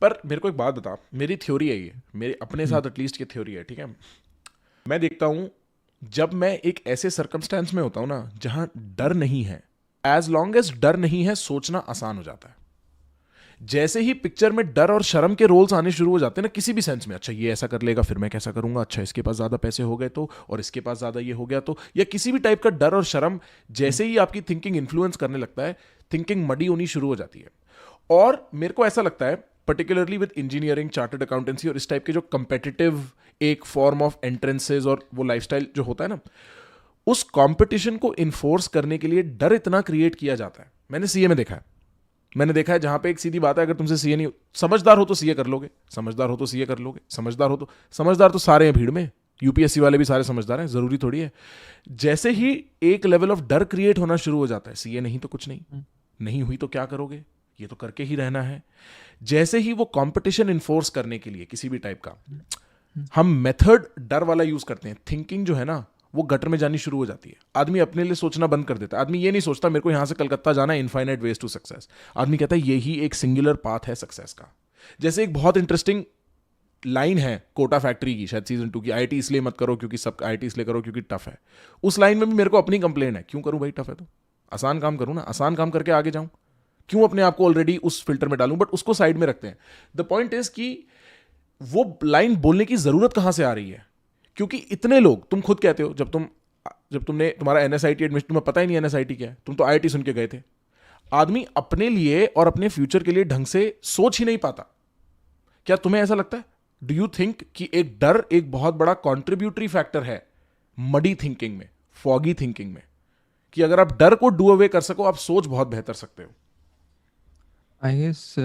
पर मेरे को एक बात बता, मेरी थ्योरी है ये, मेरे अपने हम्म, साथ एटलीस्ट ये थ्योरी है, ठीक है। मैं देखता हूं, जब मैं एक ऐसे सर्कमस्टेंस में होता हूं ना जहां डर नहीं है, एज लॉन्ग एज डर नहीं है, सोचना आसान हो जाता है। जैसे ही पिक्चर में डर और शर्म के रोल्स आने शुरू हो जाते हैं ना, किसी भी सेंस में, अच्छा ये ऐसा कर लेगा फिर मैं कैसा करूंगा, अच्छा इसके पास ज्यादा पैसे हो गए तो, और इसके पास ज्यादा ये हो गया तो, या किसी भी टाइप का डर और शर्म हम्म, जैसे ही आपकी थिंकिंग इन्फ्लुएंस करने लगता है, थिंकिंग मडी होनी शुरू हो जाती है। और मेरे को ऐसा लगता है, particularly with engineering, chartered accountancy और इस टाइप के जो कंपेटिटिव एक फॉर्म ऑफ एंट्रेंसेज और वो लाइफस्टाइल जो होता है ना, उस कंपटीशन को इन्फोर्स करने के लिए डर इतना क्रिएट किया जाता है। मैंने सीए में देखा है, मैंने देखा है जहां पे एक सीधी बात है, अगर तुमसे सीए नहीं, समझदार हो तो सीए कर लोगे, समझदार हो तो सीए कर लोगे, समझदार तो सारे हैं भीड़ में, यूपीएससी वाले भी सारे समझदार हैं, जरूरी थोड़ी है। जैसे ही एक लेवल ऑफ डर क्रिएट होना शुरू हो जाता है, सीए नहीं तो कुछ नहीं, हम्म, नहीं हुई तो क्या करोगे, ये तो करके ही रहना है। जैसे ही वो कंपटीशन इन्फोर्स करने के लिए किसी भी टाइप का हम्म, हम मेथड डर वाला यूज करते हैं, थिंकिंग जो है ना वो गटर में जानी शुरू हो जाती है। आदमी अपने लिए सोचना बंद कर देता है, आदमी ये नहीं सोचता मेरे को यहां से कलकत्ता जाना है, इनफाइनाइट वेज टू सक्सेस। आदमी कहता है यही एक सिंगुलर पाथ है सक्सेस का। जैसे एक बहुत इंटरेस्टिंग लाइन है कोटा फैक्ट्री की, शायद सीजन 2 की, आईटी इसलिए मत करो क्योंकि सब, आईटी इसलिए करो क्योंकि टफ है। उस लाइन में भी मेरे को अपनी कंप्लेन है, क्यों करूं भाई टफ है तो, आसान काम करूं ना, आसान काम करके आगे जाऊं, क्यों अपने आप को ऑलरेडी उस फिल्टर में डालूं। बट उसको साइड में रखते हैं। द पॉइंट इज कि वो लाइन बोलने की जरूरत कहां से आ रही है, क्योंकि इतने लोग, तुम खुद कहते हो, जब तुमने तुम्हारा एनएसआईटी एडमिशन, तुम्हें पता ही नहीं एनएसआईटी क्या है, तुम तो आईआईटी सुन के गए थे। आदमी अपने लिए और अपने फ्यूचर के लिए ढंग से सोच ही नहीं पाता। क्या तुम्हें ऐसा लगता है, डू यू थिंक कि एक डर एक बहुत बड़ा कॉन्ट्रीब्यूटरी फैक्टर है मडी थिंकिंग में, फॉगी थिंकिंग में, कि अगर आप डर को डू अवे कर सको, आप सोच बहुत बेहतर सकते हो। आई गेस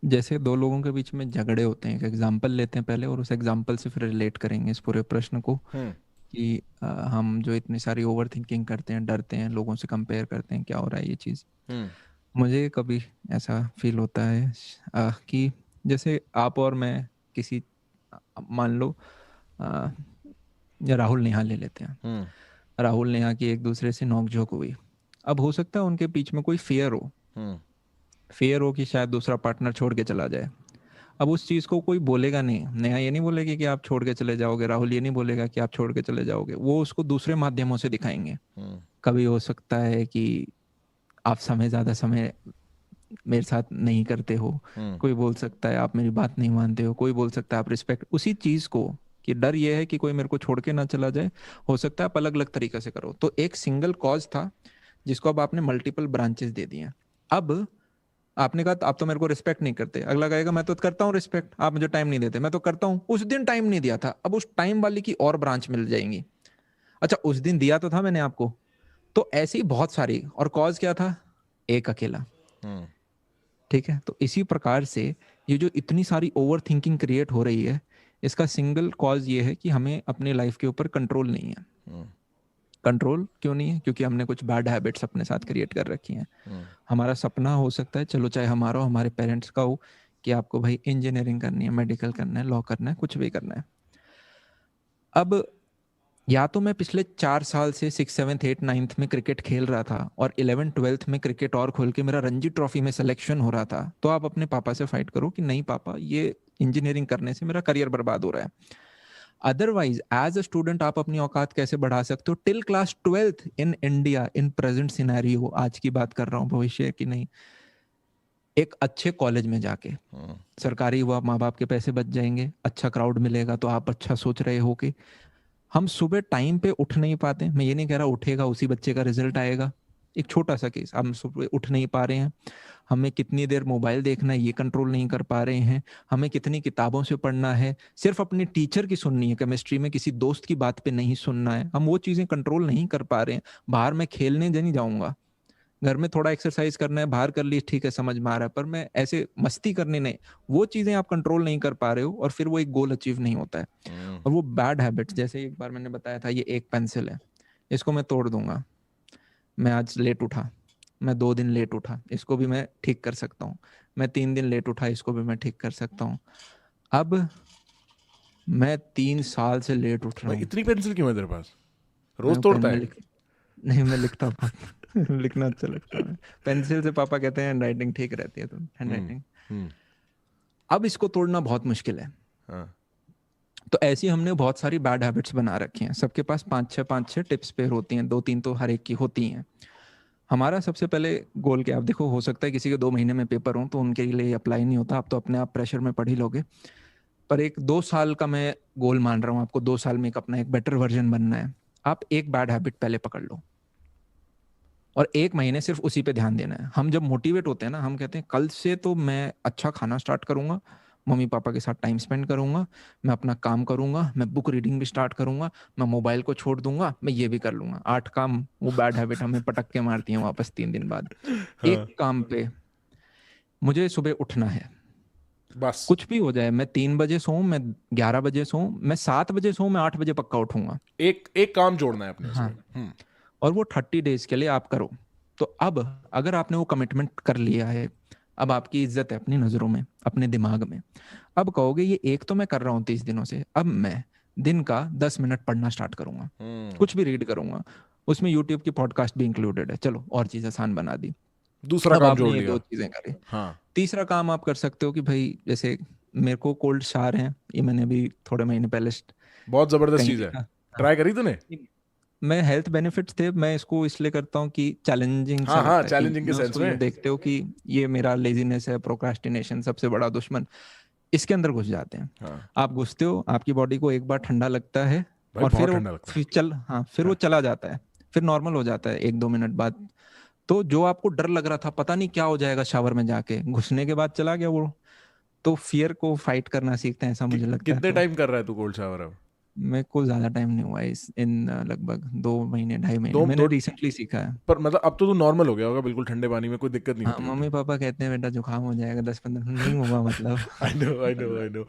जैसे दो लोगों के बीच में झगड़े होते हैं, एक एग्जांपल लेते हैं पहले और उस एग्जांपल से फिर रिलेट करेंगे इस पूरे प्रश्न को हम्म। कि हम जो इतनी सारी ओवर थिंकिंग करते हैं, डरते हैं, लोगों से कंपेयर करते हैं, क्या हो रहा है ये चीज़। हम्म। मुझे कभी ऐसा फील होता है कि जैसे आप और मैं किसी मान लो अ, या राहुल नेहा ले लेते हैं। हम्म। राहुल नेहा की एक दूसरे से नोकझोंक हुई। अब हो सकता है उनके बीच में कोई हम्म। फेयर हो कि शायद दूसरा पार्टनर छोड़ के चला जाए। अब उस चीज़ को कोई बोलेगा नहीं, नेहा ये नहीं बोलेगी कि आप छोड़ के चले जाओगे, राहुल ये नहीं बोलेगा कि आप छोड़ के चले जाओगे, वो उसको दूसरे माध्यमों से दिखाएंगे। हम्म। कभी हो सकता है कि आप ज़्यादा समय मेरे साथ नहीं करते हो, हम्म। कोई बोल सकता है आप मेरी बात नहीं मानते हो, कोई बोल सकता है आप रिस्पेक्ट, उसी चीज़ को कि डर ये है कि कोई मेरे को छोड़ के ना चला जाए। हो सकता है आप अलग अलग तरीके से करो, तो एक सिंगल कॉज था जिसको अब आपने मल्टीपल ब्रांचेस दे दिए हैं। अब आपने कहा आप तो मेरे को रिस्पेक्ट नहीं करते, अगला कहेगा मैं तो करता हूँ रिस्पेक्ट, आप मुझे टाइम नहीं देते, मैं तो करता हूँ, उस दिन टाइम नहीं दिया था, अब उस टाइम वाली की और ब्रांच मिल जाएंगी। अच्छा उस दिन दिया तो था मैंने आपको। तो ऐसी बहुत सारी, और कॉज क्या था, एक अकेला। हम्म। ठीक है, तो इसी प्रकार से ये जो इतनी सारी ओवर थिंकिंग क्रिएट हो रही है, इसका सिंगल कॉज ये है कि हमें अपनी लाइफ के ऊपर कंट्रोल नहीं है। हम्म। कंट्रोल क्यों नहीं है, क्योंकि हमने कुछ बैड हैबिट्स अपने साथ क्रिएट कर रखी हैं। हम्म। हमारा सपना हो सकता है, चलो चाहे हमारा हो, हमारे पेरेंट्स का हो, कि आपको भाई इंजीनियरिंग करनी है, मेडिकल करना है, लॉ करना है, कुछ भी करना है। अब या तो मैं पिछले 4 साल से 6, 7, 8, 9th में क्रिकेट खेल रहा था और 11th, 12th में क्रिकेट और खोल के मेरा रणजी ट्रॉफी में सिलेक्शन हो रहा था, तो आप अपने पापा से फाइट करो कि नहीं पापा, ये इंजीनियरिंग करने से मेरा करियर बर्बाद हो रहा है। अदरवाइज एज अ स्टूडेंट आप अपनी औकात कैसे बढ़ा सकते हो till class 12th in India, in present scenario, आज की बात कर रहा हूँ, भविष्य की नहीं, एक अच्छे कॉलेज में जाके, हम्म। सरकारी हुआ, माँ बाप के पैसे बच जाएंगे, अच्छा क्राउड मिलेगा, तो आप अच्छा सोच रहे हो कि हम सुबह टाइम पे उठ नहीं पाते। मैं ये नहीं कह रहा उठेगा उसी बच्चे का रिजल्ट आएगा, एक छोटा सा केस, हम सुबह उठ नहीं पा रहे हैं, हमें कितनी देर मोबाइल देखना है ये कंट्रोल नहीं कर पा रहे हैं, हमें कितनी किताबों से पढ़ना है, सिर्फ अपने टीचर की सुननी है, केमिस्ट्री में किसी दोस्त की बात पे नहीं सुनना है, हम वो चीज़ें कंट्रोल नहीं कर पा रहे हैं। बाहर मैं खेलने नहीं जाऊंगा, घर में थोड़ा एक्सरसाइज करना है, बाहर कर ली ठीक है, समझ में आ रहा है, पर मैं ऐसे मस्ती करने नहीं, वो चीज़ें आप कंट्रोल नहीं कर पा रहे हो, और फिर वो एक गोल अचीव नहीं होता है। हम्म। और वो बैड हैबिट्स, जैसे एक बार मैंने बताया था, ये एक पेंसिल है, इसको मैं तोड़ दूंगा, मैं आज लेट उठा, मैं 2 दिन लेट उठा, इसको भी मैं ठीक कर सकता हूँ, मैं 3 दिन लेट उठा, इसको भी मैं ठीक कर सकता हूँ। अब मैं 3 साल से लेट उठ रहा भाई हूँ। इतनी पेंसिल क्यों है तेरे पास, रोज मैं पेन तोड़ता में है? लिख नहीं, मैं लिखता बहुत लिखना अच्छा लगता है। पेंसिल से पापा कहते हैं हैंड राइटिंग ठीक रहती है, तो हैंड हम्म। राइटिंग। हम्म। अब इसको तोड़ना बहुत मुश्किल है। हाँ तो ऐसी हमने बहुत सारी बैड हैबिट्स बना रखी हैं। सबके पास 5-6 टिप्स पेयर होती हैं, 2-3 तो हर एक की होती हैं। हमारा सबसे पहले गोल क्या, आप देखो, हो सकता है किसी के 2 महीने में पेपर हो तो उनके लिए अप्लाई नहीं होता, आप तो अपने आप प्रेशर में पढ़ ही लोगे। पर एक 2 साल का मैं गोल मान रहा हूँ, आपको 2 साल में एक अपना एक बेटर वर्जन बनना है। आप एक बैड हैबिट पहले पकड़ लो और 1 महीने सिर्फ उसी पे ध्यान देना है। हम जब मोटिवेट होते हैं ना, हम कहते हैं कल से तो मैं अच्छा खाना स्टार्ट करूंगा, मम्मी पापा के साथ टाइम स्पेंड करूंगा, मैं अपना काम करूंगा, मैं बुक रीडिंग भी स्टार्ट करूंगा, मैं मोबाइल को छोड़ दूंगा, मैं ये भी कर लूंगा। 8 काम, वो बैड हैबिट हमें पटक के मारती हैं वापस 3 दिन बाद। हाँ एक काम पे मुझे सुबह उठना है, बस कुछ भी हो जाए, मैं 3 बजे सोऊं, मैं 11 बजे सोऊं, मैं 7 बजे सोऊं, मैं 8 बजे पक्का उठूंगा। एक एक काम जोड़ना है अपने हाँ, उसमें। और वो 30 डेज के लिए आप करो। तो अब अगर आपने वो कमिटमेंट कर लिया है, अब आपकी इज्जत है अपनी नज़रों में, अपने दिमाग में। अब कहोगे ये एक तो मैं कर रहा हूँ 30 दिनों से, अब मैं दिन का 10 मिनट पढ़ना स्टार्ट करूंगा, कुछ भी रीड करूंगा। उसमें यूट्यूब की पॉडकास्ट भी इंक्लूडेड है। चलो, और चीज़ आसान बना दी। दूसरा अब काम जोड़ आपने ये 2 लिया। चीज़ें करी। हाँ तीसरा काम आप कर सकते हो कि भाई, जैसे मेरे को कोल्ड शार है, ये मैंने अभी थोड़े महीने पहले बहुत जबरदस्त कहीं चीज है, देखा। हाँ, ट्राई करी तूने? मैं हेल्थ बेनिफिट्स थे, मैं इसको इसलिए करता हूँ कि चैलेंजिंग सा हाँ हाँ, लगता है, कि चैलेंजिंग के मैं सेंस उसको यूं में। देखते हो कि ये मेरा लेजीनेस है, प्रोक्रास्टिनेशन सबसे बड़ा दुश्मन। इसके अंदर घुस जाते हैं। हाँ आप घुसते हो, आपकी बॉडी को एक बार ठंडा लगता है भाई और बहुत ठंडा लगता है। फिर वो हाँ चला जाता है, फिर नॉर्मल हो जाता है 1-2 मिनट बाद। तो जो आपको डर लग रहा था, पता नहीं क्या हो जाएगा शावर में जाके, घुसने के बाद चला गया वो। तो फियर को फाइट करना सीखते हैं, ऐसा मुझे लगता है। कितने तो टाइम कर रहा है तू कोल्ड शावर अब? मेरे को ज्यादा टाइम नहीं हुआ लगभग 2 महीने 2.5 महीने, दो मैंने दो रिसेंटली सीखा है। पर मतलब अब तो तू नॉर्मल हो गया होगा बिल्कुल, ठंडे पानी में कोई दिक्कत नहीं हाँ, होती होगी। मम्मी पापा कहते हैं बेटा जुकाम हो जाएगा 10-15 मिनट, नहीं हुआ मतलब। I know I know I know.